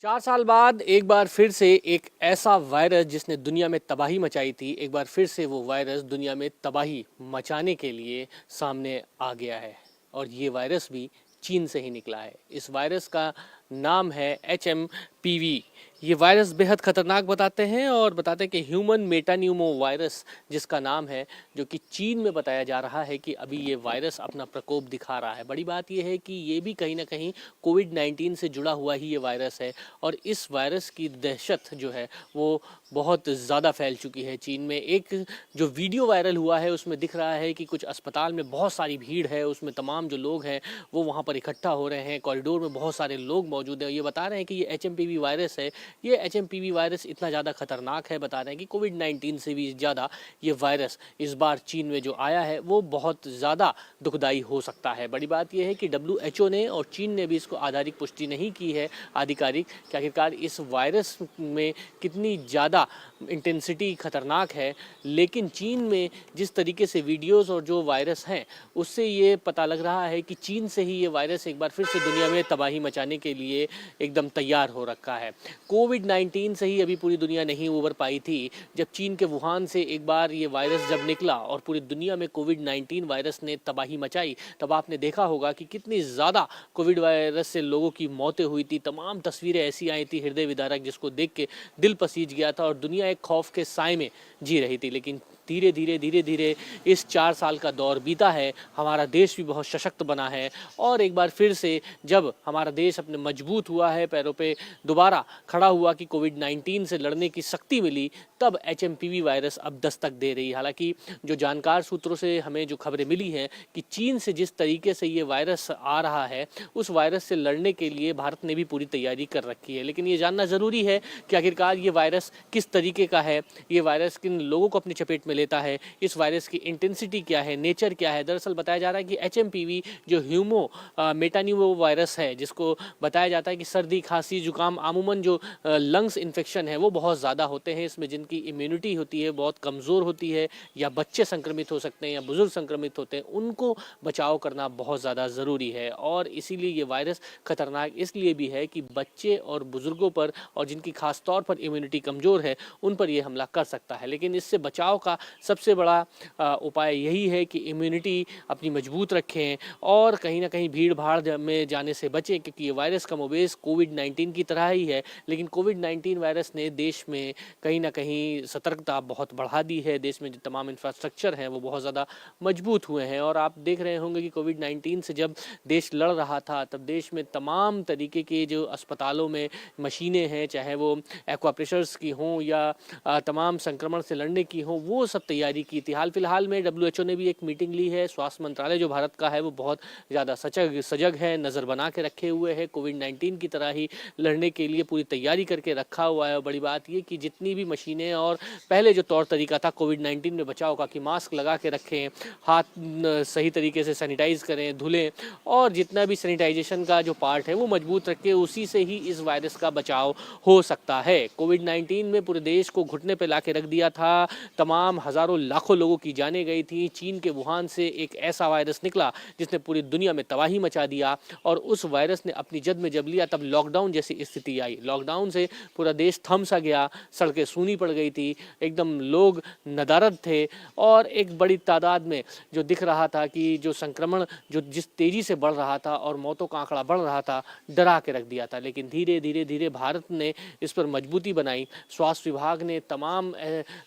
4 साल बाद एक बार फिर से एक ऐसा वायरस जिसने दुनिया में तबाही मचाई थी, एक बार फिर से वो वायरस दुनिया में तबाही मचाने के लिए सामने आ गया है। और ये वायरस भी चीन से ही निकला है। इस वायरस का नाम है HMPV। ये वायरस बेहद खतरनाक बताते हैं और बताते हैं कि ह्यूमन मेटान्यूमो वायरस जिसका नाम है, जो कि चीन में बताया जा रहा है कि अभी ये वायरस अपना प्रकोप दिखा रहा है। बड़ी बात यह है कि ये भी कहीं ना कहीं कोविड-19 से जुड़ा हुआ ही ये वायरस है और इस वायरस की दहशत जो है वो बहुत ज़्यादा फैल चुकी है चीन में। एक जो वीडियो वायरल हुआ है उसमें दिख रहा है कि कुछ अस्पताल में बहुत सारी भीड़ है, उसमें तमाम जो लोग हैं वो वहाँ पर इकट्ठा हो रहे हैं, कॉरिडोर में बहुत सारे लोग मौजूद हैं। ये बता रहे हैं कि ये HMPV वायरस है। ये HMPV वायरस इतना ज़्यादा खतरनाक है, बता रहे हैं कि कोविड-19 से भी ज़्यादा ये वायरस इस बार चीन में जो आया है वो बहुत ज़्यादा दुखदाई हो सकता है। बड़ी बात यह है कि WHO ने और चीन ने भी इसको आधिकारिक पुष्टि नहीं की है आधिकारिक कि आखिरकार इस वायरस में कितनी ज़्यादा इंटेंसिटी खतरनाक है, लेकिन चीन में जिस तरीके से वीडियोस और जो वायरस हैं उससे ये पता लग रहा है कि चीन से ही ये वायरस एक बार फिर से दुनिया में तबाही मचाने के लिए एकदम तैयार हो रखा है। कोविड-19 से ही अभी पूरी दुनिया नहीं उबर पाई थी। जब चीन के वुहान से एक बार ये वायरस जब निकला और पूरी दुनिया में कोविड-19 वायरस ने तबाही मचाई, तब आपने देखा होगा कि कितनी ज़्यादा कोविड वायरस से लोगों की मौतें हुई थी। तमाम तस्वीरें ऐसी आई थी हृदय विदारक, जिसको देख के दिल पसीज गया था और दुनिया एक खौफ के साए में जी रही थी। लेकिन धीरे धीरे इस 4 साल का दौर बीता है, हमारा देश भी बहुत सशक्त बना है और एक बार फिर से जब हमारा देश अपने मजबूत हुआ है, पैरों पे दोबारा खड़ा हुआ कि कोविड-19 से लड़ने की शक्ति मिली, तब HMPV वायरस अब दस्तक दे रही है। हालांकि जो जानकार सूत्रों से हमें जो खबरें मिली हैं कि चीन से जिस तरीके से ये वायरस आ रहा है, उस वायरस से लड़ने के लिए भारत ने भी पूरी तैयारी कर रखी है। लेकिन ये जानना ज़रूरी है कि आखिरकार ये वायरस किस तरीके का है, ये वायरस किन लोगों को अपनी चपेट में लेता है, इस वायरस की इंटेंसिटी क्या है, नेचर क्या है। दरअसल बताया जा रहा है कि HMPV जो मेटान्यूमो वायरस है, जिसको बताया जाता है कि सर्दी, खांसी, जुकाम, अमूमन जो लंग्स इन्फेक्शन है वो बहुत ज़्यादा होते हैं। इसमें जिनकी इम्यूनिटी होती है बहुत कमज़ोर होती है, या बच्चे संक्रमित हो सकते हैं या बुजुर्ग संक्रमित होते हैं, उनको बचाव करना बहुत ज़्यादा ज़रूरी है। और इसीलिए ये वायरस खतरनाक इसलिए भी है कि बच्चे और बुजुर्गों पर और जिनकी खास तौर पर इम्यूनिटी कमज़ोर है उन पर यह हमला कर सकता है। लेकिन इससे बचाव का सबसे बड़ा उपाय यही है कि इम्यूनिटी अपनी मजबूत रखें और कहीं ना कहीं भीड़ भाड़ में जाने से बचें, क्योंकि ये वायरस कमोबेश कोविड-19 की तरह ही है। लेकिन कोविड-19 वायरस ने देश में कहीं ना कहीं सतर्कता बहुत बढ़ा दी है। देश में जो तमाम इंफ्रास्ट्रक्चर हैं वो बहुत ज़्यादा मजबूत हुए हैं और आप देख रहे होंगे कि कोविड-19 से जब देश लड़ रहा था तब देश में तमाम तरीके के जो अस्पतालों में मशीनें हैं, चाहे वो एक्वा प्रेशर्स की हों या तमाम संक्रमण से लड़ने की हों, वो सब तैयारी की थी। हाल फिलहाल में WHO ने भी एक मीटिंग ली है। स्वास्थ्य मंत्रालय जो भारत का है वो बहुत ज़्यादा सजग है, नज़र बना के रखे हुए है, कोविड-19 की तरह ही लड़ने के लिए पूरी तैयारी करके रखा हुआ है। और बड़ी बात ये कि जितनी भी मशीनें और पहले जो तौर तरीका था कोविड-19 में बचाव का कि मास्क लगा के रखें, हाथ सही तरीके से सैनिटाइज करें, धुलें और जितना भी सैनिटाइजेशन का जो पार्ट है वो मजबूत रखें, उसी से ही इस वायरस का बचाव हो सकता है। कोविड-19 में पूरे देश को घुटने पर ला के रख दिया था, तमाम हज़ारों लाखों लोगों की जानें गई थी। चीन के वुहान से एक ऐसा वायरस निकला जिसने पूरी दुनिया में तबाही मचा दिया और उस वायरस ने अपनी जद में जब लिया तब लॉकडाउन जैसी स्थिति आई। लॉकडाउन से पूरा देश थम सा गया, सड़कें सूनी पड़ गई थी, एकदम लोग नदारद थे और एक बड़ी तादाद में जो दिख रहा था कि जो संक्रमण जो जिस तेज़ी से बढ़ रहा था और मौतों का आंकड़ा बढ़ रहा था, डरा के रख दिया था। लेकिन धीरे धीरे भारत ने इस पर मजबूती बनाई। स्वास्थ्य विभाग ने तमाम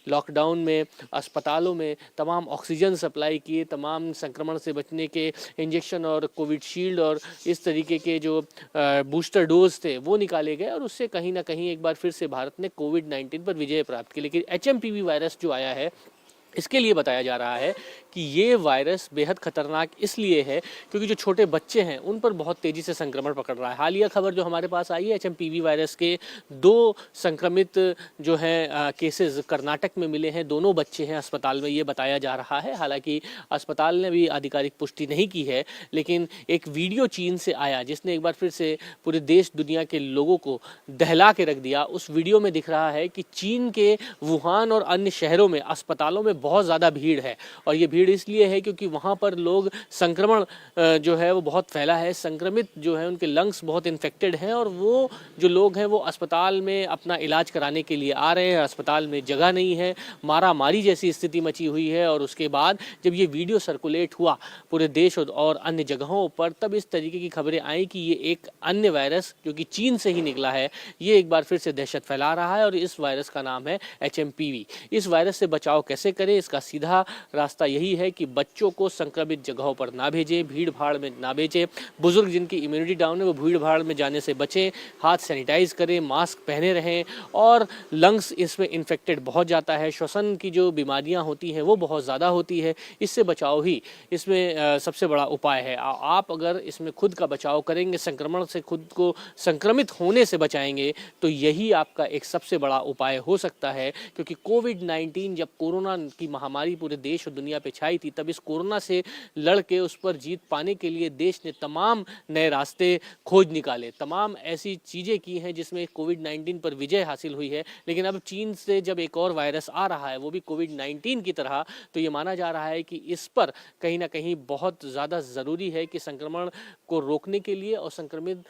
लॉकडाउन में अस्पतालों में तमाम ऑक्सीजन सप्लाई किए, तमाम संक्रमण से बचने के इंजेक्शन और कोविशील्ड और इस तरीके के जो बूस्टर डोज थे वो निकाले गए और उससे कहीं ना कहीं एक बार फिर से भारत ने कोविड-19 पर विजय प्राप्त की। लेकिन HMPV वायरस जो आया है इसके लिए बताया जा रहा है कि ये वायरस बेहद खतरनाक इसलिए है क्योंकि जो छोटे बच्चे हैं उन पर बहुत तेज़ी से संक्रमण पकड़ रहा है। हालिया खबर जो हमारे पास आई है, HMPV वायरस के 2 संक्रमित जो हैं केसेस कर्नाटक में मिले हैं, दोनों बच्चे हैं अस्पताल में, ये बताया जा रहा है। हालांकि अस्पताल ने भी आधिकारिक पुष्टि नहीं की है, लेकिन एक वीडियो चीन से आया जिसने एक बार फिर से पूरे देश दुनिया के लोगों को दहला के रख दिया। उस वीडियो में दिख रहा है कि चीन के वुहान और अन्य शहरों में अस्पतालों में बहुत ज़्यादा भीड़ है और ये भीड़ भीड़ इसलिए है क्योंकि वहाँ पर लोग संक्रमण जो है वो बहुत फैला है, संक्रमित जो है उनके लंग्स बहुत इन्फेक्टेड हैं और वो जो लोग हैं वो अस्पताल में अपना इलाज कराने के लिए आ रहे हैं, अस्पताल में जगह नहीं है, मारा मारी जैसी स्थिति मची हुई है। और उसके बाद जब ये वीडियो सर्कुलेट हुआ पूरे देश और अन्य जगहों पर, तब इस तरीके की खबरें आई कि ये एक अन्य वायरस जो कि चीन से ही निकला है, ये एक बार फिर से दहशत फैला रहा है और इस वायरस का नाम है HMPV। इस वायरस से बचाव कैसे करें, इसका सीधा रास्ता यही है कि बच्चों को संक्रमित जगहों पर ना भेजें, भीड़ भाड़ में ना भेजें, बुजुर्ग जिनकी इम्यूनिटी डाउन है वो भीड़ भाड़ में जाने से बचें, हाथ सैनिटाइज करें, मास्क पहने रहें। और लंग्स इसमें इन्फेक्टेड बहुत जाता है, श्वसन की जो बीमारियां होती हैं वो बहुत ज़्यादा होती है, इससे बचाव ही इसमें सबसे बड़ा उपाय है। आप अगर इसमें खुद का बचाव करेंगे, संक्रमण से खुद को संक्रमित होने से बचाएंगे, तो यही आपका एक सबसे बड़ा उपाय हो सकता है। क्योंकि कोविड-19 जब कोरोना की महामारी पूरे देश और दुनिया पे छाई थी, तब इस कोरोना से लड़ के उस पर जीत पाने के लिए देश ने तमाम नए रास्ते खोज निकाले, तमाम ऐसी चीज़ें की हैं जिसमें कोविड-19 पर विजय हासिल हुई है। लेकिन अब चीन से जब एक और वायरस आ रहा है, वो भी कोविड-19 की तरह, तो ये माना जा रहा है कि इस पर कहीं ना कहीं बहुत ज़्यादा ज़रूरी है कि संक्रमण को रोकने के लिए और संक्रमित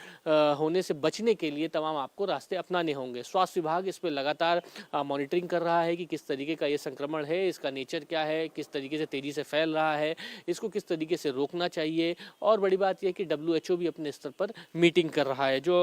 होने से बचने के लिए तमाम आपको रास्ते अपनाने होंगे। स्वास्थ्य विभाग इस पर लगातार मॉनिटरिंग कर रहा है कि किस तरीके का ये संक्रमण है, इसका नेचर क्या है, किस तरीके से तेज़ी से फैल रहा है, इसको किस तरीके से रोकना चाहिए। और बड़ी बात यह है कि WHO भी अपने स्तर पर मीटिंग कर रहा है। जो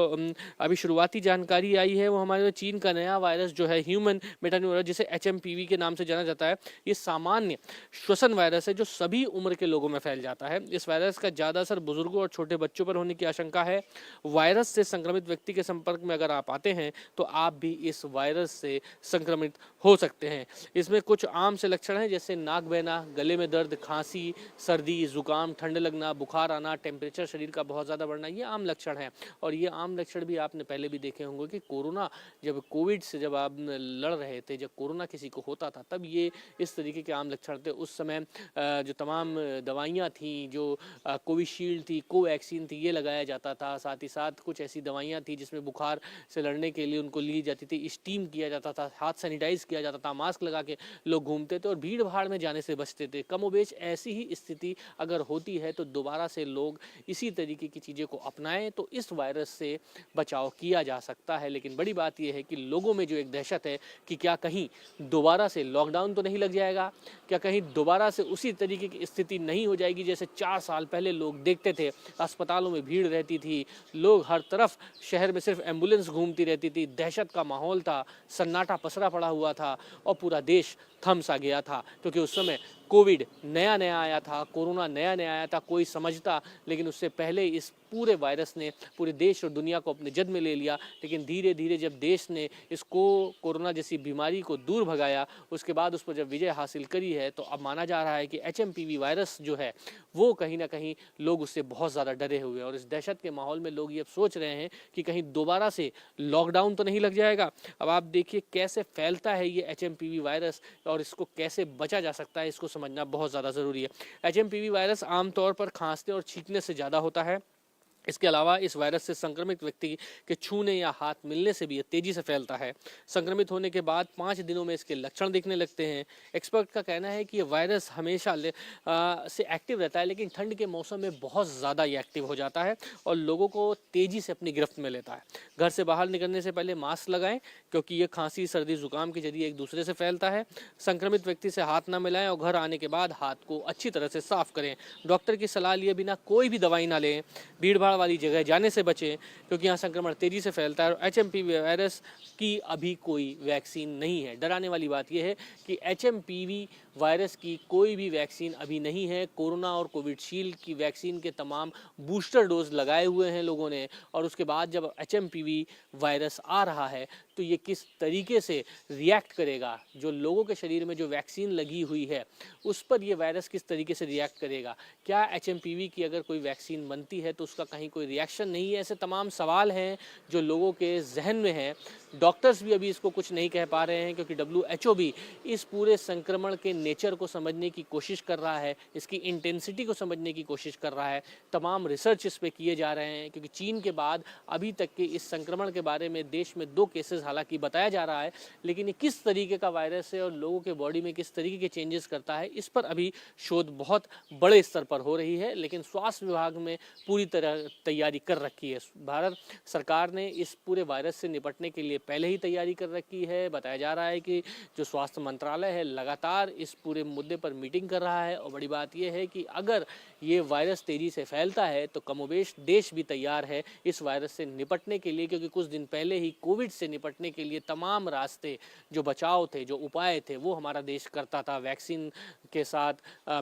अभी शुरुआती जानकारी आई है वो हमारे चीन का नया वायरस जो है ह्यूमन मेटान्यूरोवायरस, जिसे HMPV के नाम से जाना जाता है, ये सामान्य श्वसन वायरस है जो सभी उम्र के लोगों में फैल जाता है। इस वायरस का ज़्यादा असर बुजुर्गों और छोटे बच्चों पर होने की आशंका है। वायरस से संक्रमित व्यक्ति के संपर्क में अगर आप आते हैं तो आप भी इस वायरस से संक्रमित हो सकते हैं। इसमें कुछ आम से लक्षण हैं जैसे नाक बहना, गले में दर्द, खांसी, सर्दी, जुकाम, ठंड लगना, बुखार आना, टेम्परेचर शरीर का बहुत ज़्यादा बढ़ना, ये आम लक्षण हैं। और ये आम लक्षण भी आपने पहले भी देखे होंगे कि कोरोना जब कोविड से जब आप लड़ रहे थे, जब कोरोना किसी को होता था, तब ये इस तरीके के आम लक्षण थे। उस समय जो तमाम दवाइयाँ थीं, जो कोविशील्ड थी, कोवैक्सीन थी, ये लगाया जाता था। साथ ही साथ कुछ ऐसी दवाइयाँ थी जिसमें बुखार से लड़ने के लिए उनको ली जाती थी, स्टीम किया जाता था, हाथ सैनिटाइज किया जाता था, मास्क लगा के लोग घूमते थे और भीड़ भाड़ में जाने से बचते थे। कमोबेश ऐसी ही स्थिति अगर होती है तो दोबारा से लोग इसी तरीके की चीज़ें को अपनाएं तो इस वायरस से बचाव किया जा सकता है। लेकिन बड़ी बात यह है कि लोगों में जो एक दहशत है कि क्या कहीं दोबारा से लॉकडाउन तो नहीं लग जाएगा, क्या कहीं दोबारा से उसी तरीके की स्थिति नहीं हो जाएगी जैसे 4 साल पहले लोग देखते थे। अस्पतालों में भीड़ रहती थी, लोग हर तरफ शहर में सिर्फ एम्बुलेंस घूमती रहती थी, दहशत का माहौल था, सन्नाटा पसरा पड़ा हुआ था और पूरा देश थम सा गया था। क्योंकि उस समय कोविड नया नया आया था, कोरोना नया नया आया था, कोई समझता, लेकिन उससे पहले इस पूरे वायरस ने पूरे देश और दुनिया को अपने जद में ले लिया। लेकिन धीरे धीरे जब देश ने इसको कोरोना जैसी बीमारी को दूर भगाया, उसके बाद उस पर जब विजय हासिल करी है, तो अब माना जा रहा है कि HMPV वायरस जो है वो कहीं ना कहीं लोग उससे बहुत ज़्यादा डरे हुए हैं। और इस दहशत के माहौल में लोग ये अब सोच रहे हैं कि कहीं दोबारा से लॉकडाउन तो नहीं लग जाएगा। अब आप देखिए कैसे फैलता है ये HMPV वायरस और इसको कैसे बचा जा सकता है, इसको समझना बहुत ज़्यादा ज़रूरी है। HMPV वायरस आमतौर पर खांसने और छींकने से ज़्यादा होता है। इसके अलावा इस वायरस से संक्रमित व्यक्ति के छूने या हाथ मिलने से भी ये तेज़ी से फैलता है। संक्रमित होने के बाद 5 दिनों में इसके लक्षण दिखने लगते हैं। एक्सपर्ट का कहना है कि ये वायरस हमेशा से एक्टिव रहता है, लेकिन ठंड के मौसम में बहुत ज़्यादा ये एक्टिव हो जाता है और लोगों को तेज़ी से अपनी गिरफ्त में लेता है। घर से बाहर निकलने से पहले मास्क लगाएं, क्योंकि ये खांसी, सर्दी, जुकाम के जरिए एक दूसरे से फैलता है। संक्रमित व्यक्ति से हाथ ना मिलाएं और घर आने के बाद हाथ को अच्छी तरह से साफ करें। डॉक्टर की सलाह लिए बिना कोई भी दवाई ना लें। भीड़ भाड़ वाली जगह जाने से बचें, क्योंकि यहाँ संक्रमण तेजी से फैलता है। और HMPV वायरस की अभी कोई वैक्सीन नहीं है। डराने वाली बात यह है कि HMPV वायरस की कोई भी वैक्सीन अभी नहीं है। कोरोना और कोविशील्ड की वैक्सीन के तमाम बूस्टर डोज लगाए हुए हैं लोगों ने, और उसके बाद जब HMPV वायरस आ रहा है तो ये किस तरीके से रिएक्ट करेगा, जो लोगों के शरीर में जो वैक्सीन लगी हुई है उस पर ये वायरस किस तरीके से रिएक्ट करेगा, क्या HMPV की अगर कोई वैक्सीन बनती है तो उसका कहीं कोई रिएक्शन नहीं है, ऐसे तमाम सवाल हैं जो लोगों के जहन में हैं, डॉक्टर्स भी अभी इसको कुछ नहीं कह पा रहे हैं, क्योंकि WHO भी इस पूरे संक्रमण के नेचर को समझने की कोशिश कर रहा है, इसकी इंटेंसिटी को समझने की कोशिश कर रहा है। तमाम रिसर्च इस पे किए जा रहे हैं, क्योंकि चीन के बाद अभी तक के इस संक्रमण के बारे में देश में 2 केसेस हालांकि बताया जा रहा है, लेकिन ये किस तरीके का वायरस है और लोगों के बॉडी में किस तरीके के चेंजेस करता है, इस पर अभी शोध बहुत बड़े स्तर पर हो रही है। लेकिन स्वास्थ्य विभाग में पूरी तरह तैयारी कर रखी है। भारत सरकार ने इस पूरे वायरस से निपटने के लिए पहले ही तैयारी कर रखी है। बताया जा रहा है कि जो स्वास्थ्य मंत्रालय है लगातार इस पूरे मुद्दे पर मीटिंग कर रहा है, और बड़ी बात यह है कि अगर ये वायरस तेजी से फैलता है तो कमोबेश देश भी तैयार है इस वायरस से निपटने के लिए, क्योंकि कुछ दिन पहले ही कोविड से निपटने के लिए तमाम रास्ते, जो बचाव थे, जो उपाय थे, वो हमारा देश करता था। वैक्सीन के साथ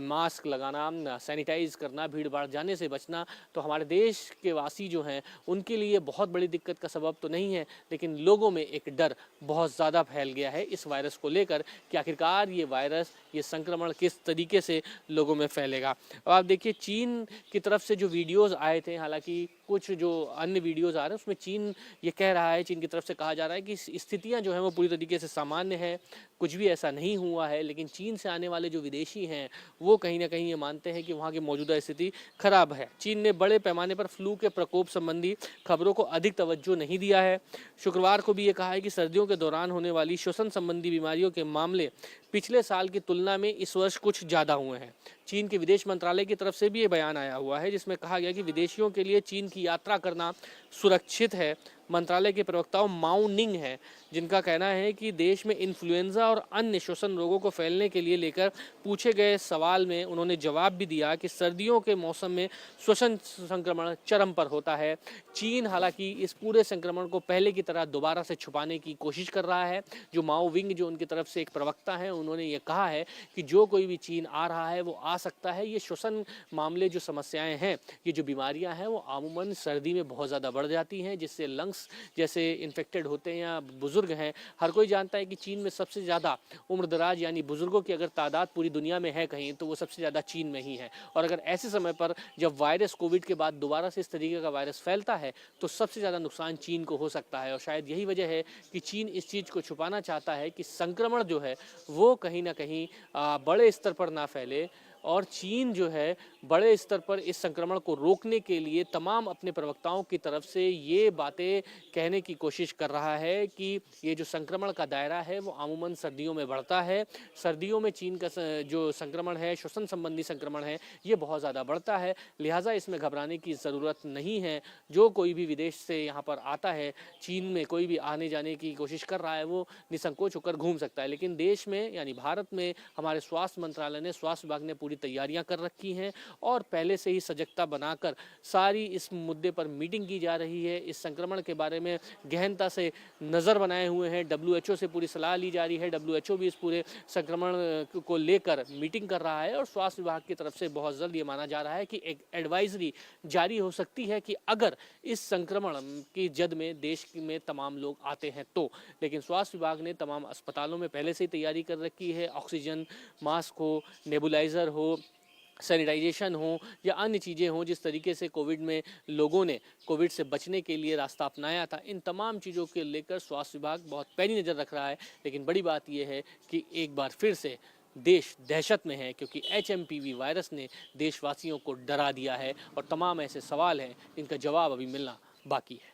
मास्क लगाना, सैनिटाइज करना, भीड़ भाड़ जाने से बचना, तो हमारे देश के वासी जो हैं उनके लिए बहुत बड़ी दिक्कत का सबब तो नहीं है, लेकिन लोगों में एक डर बहुत ज़्यादा फैल गया है इस वायरस को लेकर कि आखिरकार ये वायरस, ये संक्रमण किस तरीके से लोगों में फैलेगा। अब आप देखिए चीन की तरफ से जो वीडियोज़ आए थे, हालांकि कुछ जो अन्य वीडियोज़ आ रहे हैं उसमें चीन ये कह रहा है, चीन की तरफ से कहा जा रहा है कि स्थितियाँ जो हैं वो पूरी तरीके से सामान्य है, कुछ भी ऐसा नहीं हुआ है। लेकिन चीन से आने वाले जो विदेशी हैं वो कहीं ना कहीं ये मानते हैं कि वहाँ की मौजूदा स्थिति खराब है। चीन ने बड़े पैमाने पर फ्लू के प्रकोप संबंधी खबरों को अधिक तवज्जो नहीं दिया है। शुक्रवार को भी ये कहा है कि सर्दियों के दौरान होने वाली श्वसन संबंधी बीमारियों के मामले पिछले साल की तुलना में इस वर्ष कुछ ज़्यादा हुए हैं। चीन के विदेश मंत्रालय की तरफ से भी ये बयान आया हुआ है, जिसमें कहा गया कि विदेशियों के लिए चीन की यात्रा करना सुरक्षित है। मंत्रालय के प्रवक्ताओं माओ निंग हैं, जिनका कहना है कि देश में इन्फ्लुएंजा और अन्य श्वसन रोगों को फैलने के लिए लेकर पूछे गए सवाल में उन्होंने जवाब भी दिया कि सर्दियों के मौसम में श्वसन संक्रमण चरम पर होता है। चीन हालांकि इस पूरे संक्रमण को पहले की तरह दोबारा से छुपाने की कोशिश कर रहा है। जो माओ विंग, जो उनकी तरफ से एक प्रवक्ता है, उन्होंने ये कहा है कि जो कोई भी चीन आ रहा है वो आ सकता है। ये श्वसन मामले, जो समस्याएं हैं, ये जो बीमारियां हैं, वो आमूमन सर्दी में बहुत ज़्यादा बढ़ जाती हैं, जिससे लंग्स जैसे इन्फेक्टेड होते हैं या बुजुर्ग हैं। हर कोई जानता है कि चीन में सबसे ज़्यादा उम्र दराज यानी बुजुर्गों की अगर तादाद पूरी दुनिया में है कहीं, तो वो सबसे ज़्यादा चीन में ही है। और अगर ऐसे समय पर जब वायरस कोविड के बाद दोबारा से इस तरीके का वायरस फैलता है तो सबसे ज़्यादा नुकसान चीन को हो सकता है। और शायद यही वजह है कि चीन इस चीज़ को छुपाना चाहता है कि संक्रमण जो है वो कहीं ना कहीं बड़े स्तर पर ना फैले। और चीन जो है बड़े स्तर पर इस संक्रमण को रोकने के लिए तमाम अपने प्रवक्ताओं की तरफ से ये बातें कहने की कोशिश कर रहा है कि ये जो संक्रमण का दायरा है वो आमूमन सर्दियों में बढ़ता है। सर्दियों में चीन का जो संक्रमण है, श्वसन संबंधी संक्रमण है, ये बहुत ज़्यादा बढ़ता है। लिहाजा इसमें घबराने की ज़रूरत नहीं है। जो कोई भी विदेश से यहाँ पर आता है, चीन में कोई भी आने जाने की कोशिश कर रहा है, वो निसंकोच होकर घूम सकता है। लेकिन देश में यानी भारत में हमारे स्वास्थ्य मंत्रालय ने, स्वास्थ्य विभाग ने पूरी तैयारियां कर रखी हैं और पहले से ही सजगता बनाकर सारी इस मुद्दे पर मीटिंग की जा रही है। इस संक्रमण के बारे में गहनता से नज़र बनाए हुए हैं। WHO से पूरी सलाह ली जा रही है। WHO भी इस पूरे संक्रमण को लेकर मीटिंग कर रहा है और स्वास्थ्य विभाग की तरफ से बहुत जल्द ये माना जा रहा है कि एक एडवाइजरी जारी हो सकती है कि अगर इस संक्रमण की जद में देश में तमाम लोग आते हैं तो। लेकिन स्वास्थ्य विभाग ने तमाम अस्पतालों में पहले से ही तैयारी कर रखी है। ऑक्सीजन मास्क हो, नेबुलाइजर हो, सैनिटाइजेशन हो या अन्य चीज़ें हों, जिस तरीके से कोविड में लोगों ने कोविड से बचने के लिए रास्ता अपनाया था, इन तमाम चीज़ों के लेकर स्वास्थ्य विभाग बहुत पैनी नज़र रख रहा है। लेकिन बड़ी बात यह है कि एक बार फिर से देश दहशत में है, क्योंकि HMPV वायरस ने देशवासियों को डरा दिया है और तमाम ऐसे सवाल हैं जिनका जवाब अभी मिलना बाकी है।